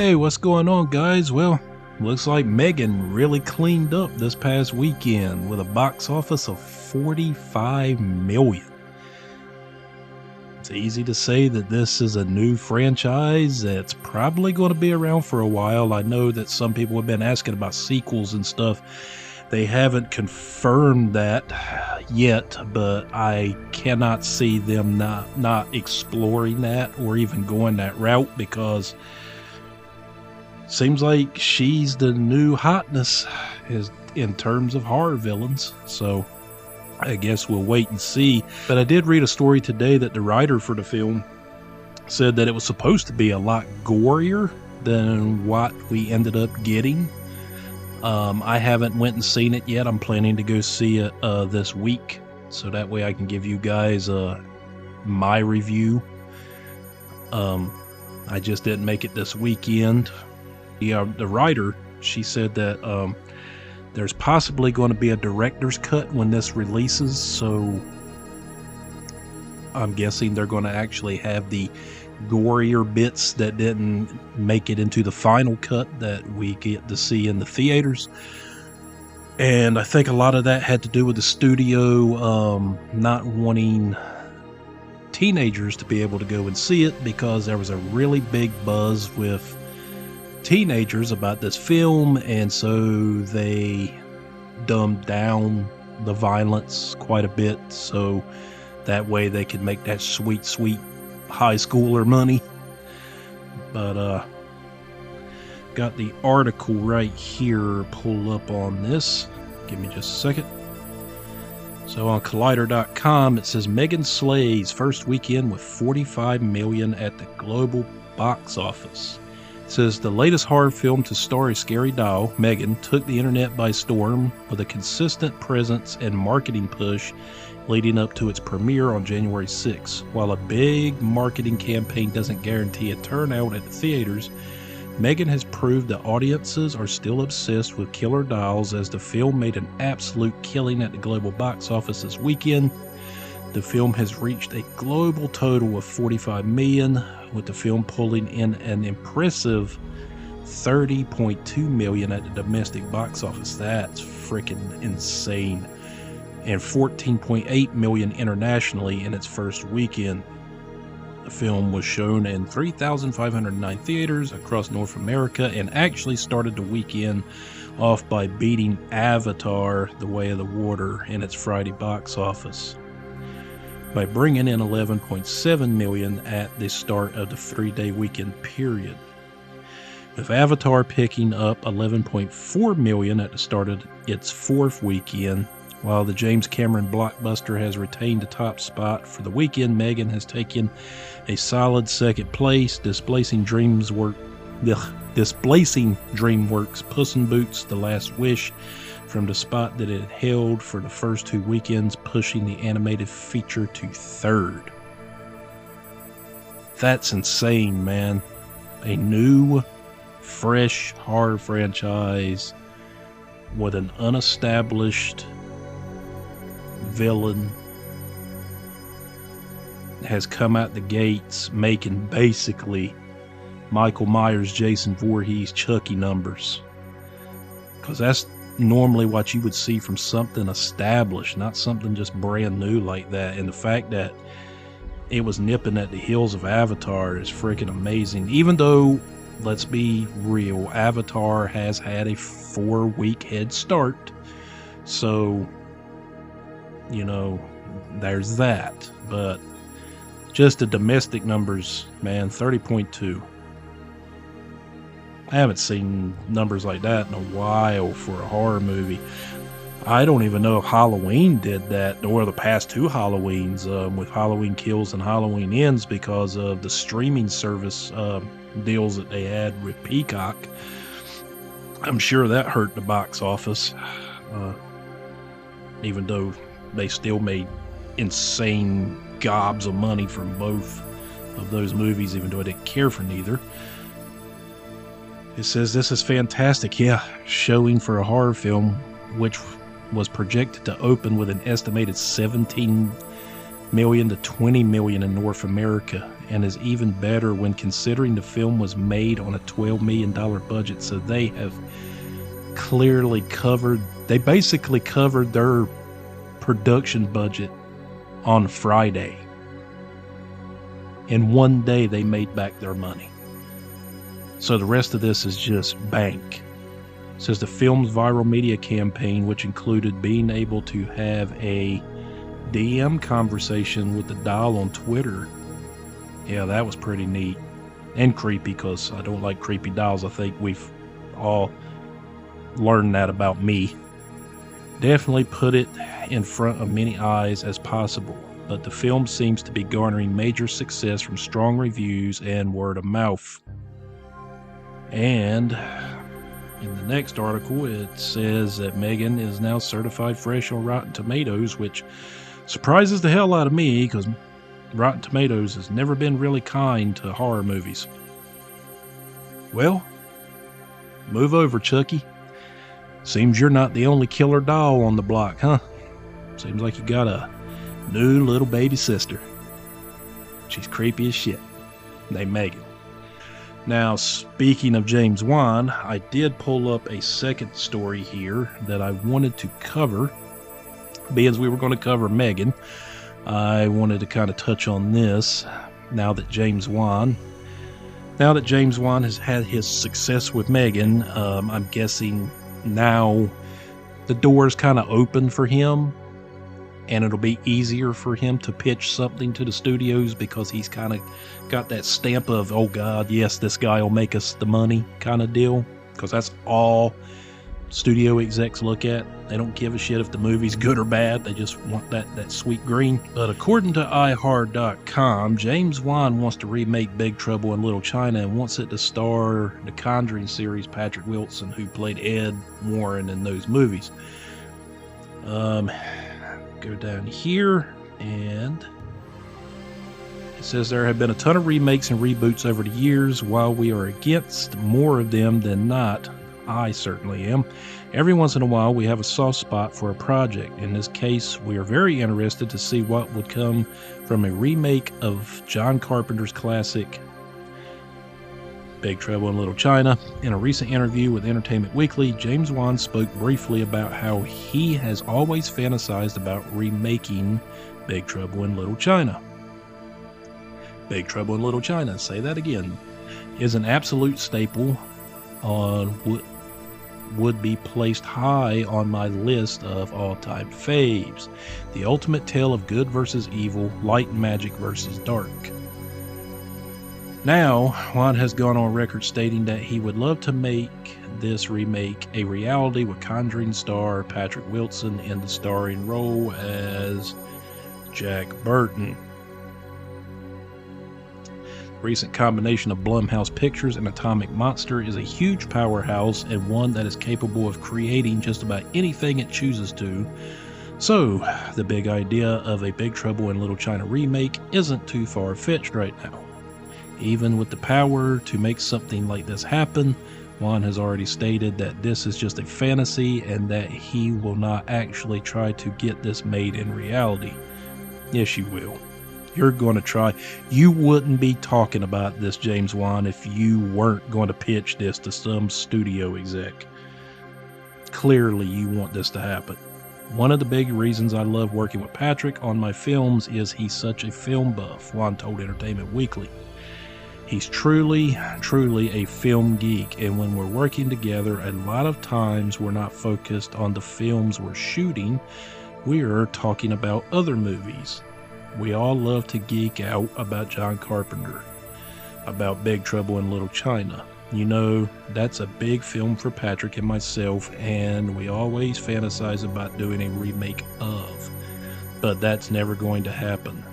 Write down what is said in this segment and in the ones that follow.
Hey, what's going on, guys? Well, looks like M3gan really cleaned up this past weekend with a box office of 45 million. It's easy to say that this is a new franchise that's probably going to be around for a while. I know that some people have been asking about sequels and stuff. They haven't confirmed that yet, but I cannot see them not exploring that or even going that route, because seems like she's the new hotness in terms of horror villains. So I guess we'll wait and see. But I did read a story today that the writer for the film said that it was supposed to be a lot gorier than what we ended up getting. I haven't went and seen it yet. I'm planning to go see it this week, so that way I can give you guys my review. I just didn't make it this weekend. The writer, she said that there's possibly going to be a director's cut when this releases, so I'm guessing they're going to actually have the gorier bits that didn't make it into the final cut that we get to see in the theaters. And I think a lot of that had to do with the studio not wanting teenagers to be able to go and see it, because there was a really big buzz with teenagers about this film, and so they dumbed down the violence quite a bit, so that way they could make that sweet high schooler money. But got the article right here pull up on this. Give me just a second. So on Collider.com it says M3gan slays first weekend with 45 million at the global box office. It says the latest horror film to star a scary doll, M3gan, took the internet by storm with a consistent presence and marketing push leading up to its premiere on January 6. While a big marketing campaign doesn't guarantee a turnout at the theaters, M3gan has proved that audiences are still obsessed with killer dolls, as the film made an absolute killing at the global box office this weekend. The film has reached a global total of 45 million, with the film pulling in an impressive 30.2 million at the domestic box office. That's freaking insane. And 14.8 million internationally in its first weekend. The film was shown in 3,509 theaters across North America and actually started the weekend off by beating Avatar: The Way of the Water in its Friday box office by bringing in 11.7 million at the start of the 3-day weekend period, with Avatar picking up 11.4 million at the start of its fourth weekend. While the James Cameron blockbuster has retained the top spot for the weekend, M3gan has taken a solid second place, displacing DreamWorks' Puss in Boots: The Last Wish from the spot that it held for the first two weekends, pushing the animated feature to third. That's insane, man. A new, fresh horror franchise with an unestablished villain has come out the gates making basically Michael Myers, Jason Voorhees, Chucky numbers, because that's normally what you would see from something established, not something just brand new like that. And the fact that it was nipping at the heels of Avatar is freaking amazing. Even though, let's be real, Avatar has had a 4-week head start, so you know, there's that. But just the domestic numbers, man, 30.2. I haven't seen numbers like that in a while for a horror movie. I don't even know if Halloween did that, or the past two Halloweens, with Halloween Kills and Halloween Ends, because of the streaming service deals that they had with Peacock. I'm sure that hurt the box office, even though they still made insane gobs of money from both of those movies, even though I didn't care for neither. It says this is fantastic. Yeah, showing for a horror film, which was projected to open with an estimated 17 million to $20 million in North America, and is even better when considering the film was made on a $12 million budget. So they have clearly they basically covered their production budget on Friday. In one day, they made back their money. So the rest of this is just bank. It says the film's viral media campaign, which included being able to have a DM conversation with the doll on Twitter. Yeah, that was pretty neat. And creepy, because I don't like creepy dolls. I think we've all learned that about me. Definitely put it in front of many eyes as possible. But the film seems to be garnering major success from strong reviews and word of mouth. And in the next article, it says that M3gan is now certified fresh on Rotten Tomatoes, which surprises the hell out of me, because Rotten Tomatoes has never been really kind to horror movies. Well, move over, Chucky. Seems you're not the only killer doll on the block, huh? Seems like you got a new little baby sister. She's creepy as shit. Named M3gan. Now, speaking of James Wan, I did pull up a second story here that I wanted to cover. Being as we were going to cover M3gan, I wanted to kind of touch on this. Now that James Wan has had his success with M3gan, I'm guessing now the door is kind of open for him, and it'll be easier for him to pitch something to the studios, because he's kind of got that stamp of, oh God, yes, this guy will make us the money kind of deal, because that's all studio execs look at. They don't give a shit if the movie's good or bad. They just want that sweet green. But according to iHeart.com, James Wan wants to remake Big Trouble in Little China and wants it to star the Conjuring series Patrick Wilson, who played Ed Warren in those movies. Go down here, and it says there have been a ton of remakes and reboots over the years. While we are against more of them than not, I certainly am, every once in a while we have a soft spot for a project. In this case, we are very interested to see what would come from a remake of John Carpenter's classic Big Trouble in Little China. In a recent interview with Entertainment Weekly, James Wan spoke briefly about how he has always fantasized about remaking Big Trouble in Little China. Big Trouble in Little China, say that again, is an absolute staple on would be placed high on my list of all-time faves. The ultimate tale of good versus evil, light and magic versus dark. Now, Wan has gone on record stating that he would love to make this remake a reality, with Conjuring star Patrick Wilson in the starring role as Jack Burton. Recent combination of Blumhouse Pictures and Atomic Monster is a huge powerhouse, and one that is capable of creating just about anything it chooses to. So, the big idea of a Big Trouble in Little China remake isn't too far-fetched right now. Even with the power to make something like this happen, Wan has already stated that this is just a fantasy and that he will not actually try to get this made in reality. Yes, you will. You're going to try. You wouldn't be talking about this, James Wan, if you weren't going to pitch this to some studio exec. Clearly, you want this to happen. One of the big reasons I love working with Patrick on my films is he's such a film buff, Wan told Entertainment Weekly. He's truly a film geek, and when we're working together, a lot of times we're not focused on the films we're shooting. We're talking about other movies. We all love to geek out about John Carpenter, about Big Trouble in Little China. You know, that's a big film for Patrick and myself, and we always fantasize about doing a remake of. But that's never going to happen.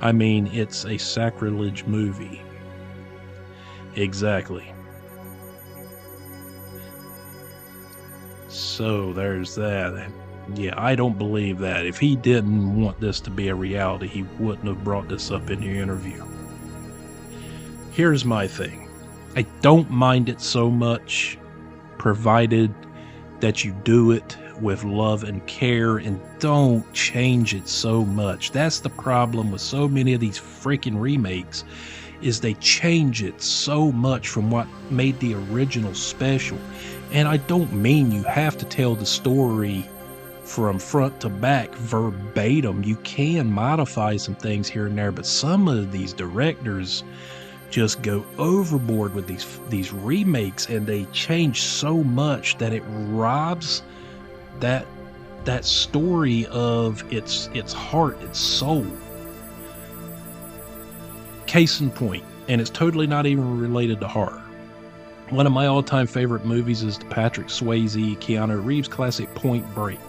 I mean, it's a sacrilege movie. Exactly. So there's that. Yeah, I don't believe that. If he didn't want this to be a reality, he wouldn't have brought this up in the interview. Here's my thing. I don't mind it so much, provided that you do it with love and care and don't change it so much. That's the problem with so many of these freaking remakes, is they change it so much from what made the original special. And I don't mean you have to tell the story from front to back verbatim. You can modify some things here and there, but some of these directors just go overboard with these remakes, and they change so much that it robs that story of its heart, its soul. Case in point, and it's totally not even related to horror. One of my all-time favorite movies is the Patrick Swayze, Keanu Reeves classic Point Break.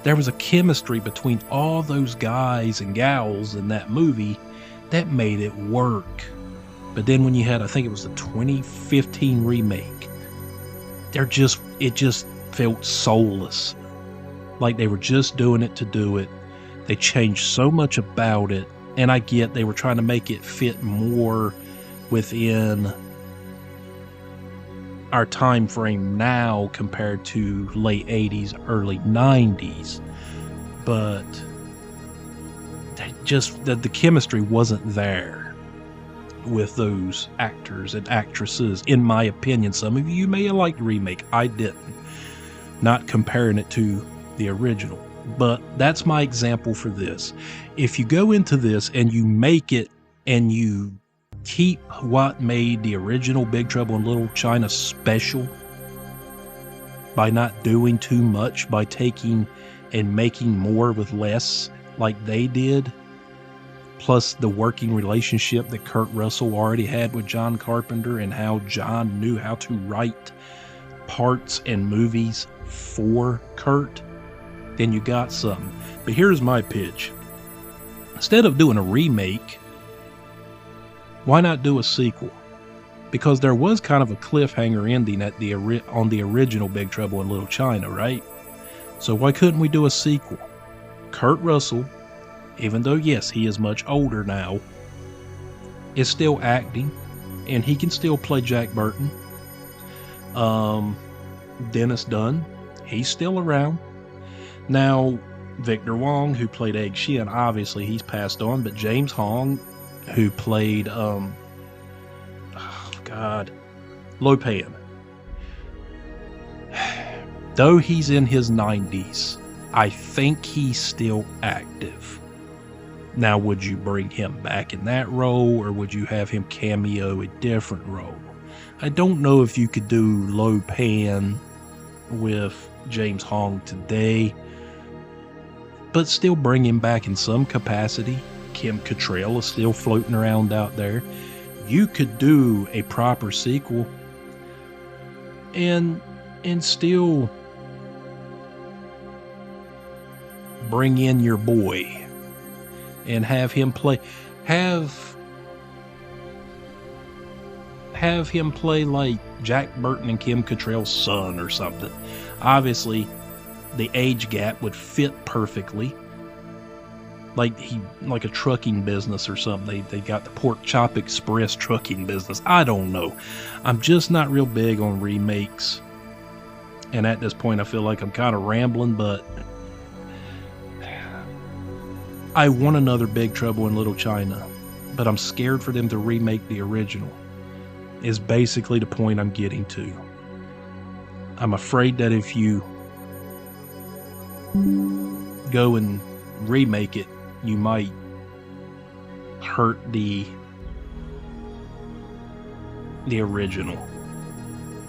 There was a chemistry between all those guys and gals in that movie that made it work. But then when you had, I think it was the 2015 remake, it just felt soulless. Like they were just doing it to do it. They changed so much about it. And I get they were trying to make it fit more within our time frame now compared to late 80s, early 90s. But the chemistry wasn't there with those actors and actresses, in my opinion. Some of you may have liked the remake. I didn't. Not comparing it to the original. But that's my example for this. If you go into this and you make it and you keep what made the original Big Trouble in Little China special by not doing too much, by taking and making more with less like they did, plus the working relationship that Kurt Russell already had with John Carpenter and how John knew how to write parts and movies for Kurt, then you got something. But here's my pitch. Instead of doing a remake, why not do a sequel? Because there was kind of a cliffhanger ending on the original Big Trouble in Little China, right? So why couldn't we do a sequel? Kurt Russell, even though, yes, he is much older now, is still acting, and he can still play Jack Burton. Dennis Dunn, he's still around. Now, Victor Wong, who played Egg Shen, obviously he's passed on, but James Hong, who played, Lo Pan. Though he's in his 90s, I think he's still active. Now, would you bring him back in that role, or would you have him cameo a different role? I don't know if you could do Lo Pan with James Hong today, but still bring him back in some capacity. Kim Cattrall is still floating around out there. You could do a proper sequel and still bring in your boy and have him play him play like Jack Burton and Kim Cattrall's son or something. Obviously, the age gap would fit perfectly. Like a trucking business or something. They got the Pork Chop Express trucking business. I don't know. I'm just not real big on remakes. And at this point, I feel like I'm kind of rambling, but I want another Big Trouble in Little China, but I'm scared for them to remake the original, is basically the point I'm getting to. I'm afraid that if you go and remake it, you might hurt the original.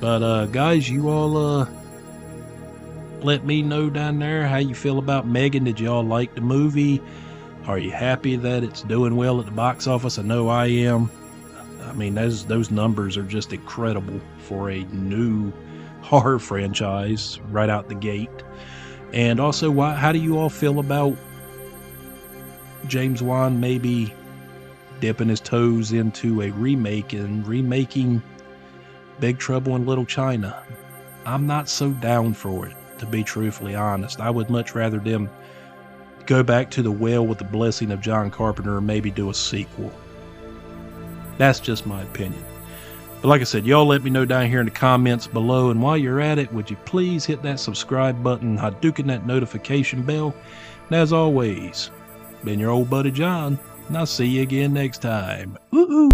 But guys, you all let me know down there how you feel about M3gan. Did y'all like the movie? Are you happy that it's doing well at the box office? I know I am. I mean, those numbers are just incredible for a new horror franchise right out the gate. And also, how do you all feel about James Wan maybe dipping his toes into a remake and remaking Big Trouble in Little China? I'm not so down for it, to be truthfully honest. I would much rather them go back to the well with the blessing of John Carpenter and maybe do a sequel. That's just my opinion. But like I said, y'all let me know down here in the comments below. And while you're at it, would you please hit that subscribe button, Hadouken that notification bell. And as always, been your old buddy John, and I'll see you again next time. Woohoo!